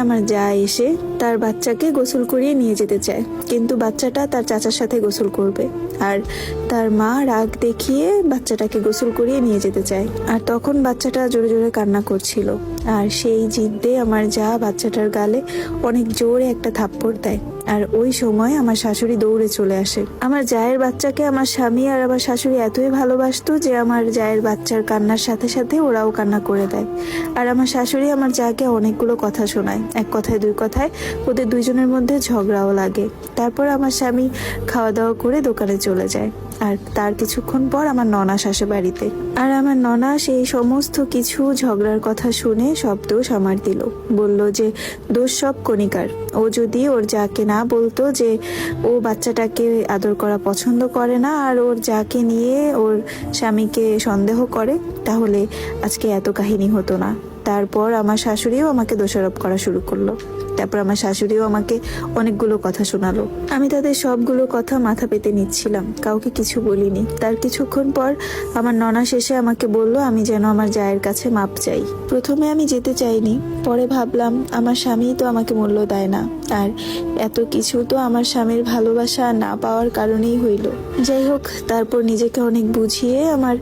আমার যা এসে তার বাচ্চাকে গোসল করিয়ে নিয়ে যেতে চায়, কিন্তু বাচ্চাটা তার চাচার সাথে গোসল করবে, আর তার মা রাগ দেখিয়ে বাচ্চাটাকে গোসল করিয়ে নিয়ে যেতে চায়। আর তখন বাচ্চাটা জোরে জোরে কান্না করছিল, আর সেই জিদ্দে আমার যা বাচ্চাটার গালে অনেক জোরে একটা থাপ্পড় দেয়। আর ওই সময় আমার শাশুড়ি দৌড়ে চলে আসে। আমার জায়ের বাচ্চাকে আমার স্বামী আর আমার শাশুড়ি এতই ভালোবাসতো যে আমার জায়ের বাচ্চার কান্নার সাথে সাথে ওরাও কান্না করে দেয়। আর আমার শাশুড়ি আমার জাকে অনেকগুলো কথা শোনায়, এক কথায় দুই কথায় ওদের দুইজনের মধ্যে ঝগড়াও লাগে। তারপর আমার স্বামী খাওয়া দাওয়া করে দোকানে চলে যায়, আর তার কিছুক্ষণ পর আমার ননাস আসে বাড়িতে। আর আমার ননাস এই সমস্ত কিছু ঝগড়ার কথা শুনে সব দোষ আমার দিল, বলল যে দোষ সব কণিকার। ও যদি ওর যাকে না বলতো যে ও বাচ্চাটাকে আদর করা পছন্দ করে না আর ওর যাকে নিয়ে ওর স্বামীকে সন্দেহ করে, তাহলে আজকে এত কাহিনী হতো না। তারপর আমার শাশুড়িও আমাকে দোষারোপ করা শুরু করলো। তারপর আমার শাশুড়িও আমাকে অনেকগুলো কথা শোনালো। আমি তাদের সবগুলো কথা মাথা পেতে নিচ্ছিলাম, কাউকে কিছু বলিনি। তার কিছুক্ষণ পর আমার ননাস এসে আমাকে বলল আমি যেন আমার জায়ের কাছে মাপ চাই। প্রথমে আমি যেতে চাইনি, পরে ভাবলাম আমার স্বামী তো আমাকে মূল্য দেয় না, আর এত কিছু তো আমার স্বামীর ভালোবাসা না পাওয়ার কারণেই হইল। যাই হোক, তারপর নিজেকে অনেক বুঝিয়ে আমার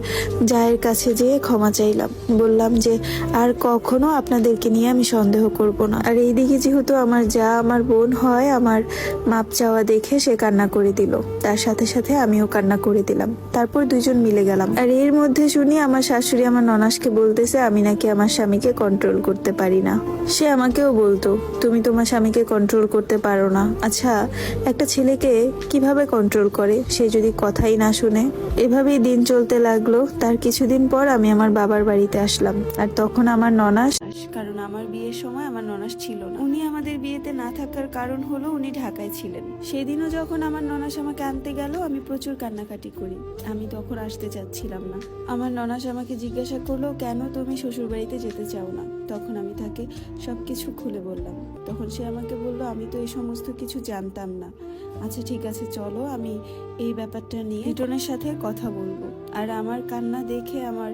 জায়ের কাছে যেয়ে ক্ষমা চাইলাম। বললাম যে আর কখনো আপনাদেরকে নিয়ে আমি সন্দেহ করব না। আর এইদিকে যেহেতু আমার যা আমার বোন হয়, আমার মাপ চাওয়া দেখে সে কান্না করে দিল, তার সাথে সাথে আমিও কান্না করে দিলাম। তারপর দুইজন মিলে গেলাম। আর এর মধ্যে শুনি আমার শাশুড়ি আমার ননাসকে বলতেছে আমি নাকি আমার স্বামীকে কন্ট্রোল করতে পারি না। সে আমাকেও বলতো তুমি তোমার স্বামীকে কন্ট্রোল করতে পারো না। আচ্ছা, একটা ছেলেকে কিভাবে কন্ট্রোল করে সে যদি কথাই না শুনে? এভাবেই দিন চলতে লাগলো। তার কিছুদিন পর আমি আমার বাবার বাড়িতে আসলাম, আর তখন আমার ননাস, কারণ আমার বিয়ের সময় আমার ননাস ছিল না। উনি আমাদের বিয়েতে না থাকার কারণ হলো উনি ঢাকায় ছিলেন। সেদিনও যখন আমার ননাস আমাকে আনতে গেল আমি প্রচুর কান্নাকাটি করি। আমি তখন আসতে চাচ্ছিলাম না। আমার ননাস আমাকে জিজ্ঞাসা করলো কেন তুমি শ্বশুর বাড়িতে যেতে চাও না। তখন আমি তাকে সবকিছু খুলে বললাম। তখন সে আমাকে বলল আমি তো এই সমস্ত কিছু জানতাম না। আচ্ছা ঠিক আছে, চলো আমি এই ব্যাপারটা নিয়ে লিটনের সাথে কথা বলবো। আর আমার কান্না দেখে আমার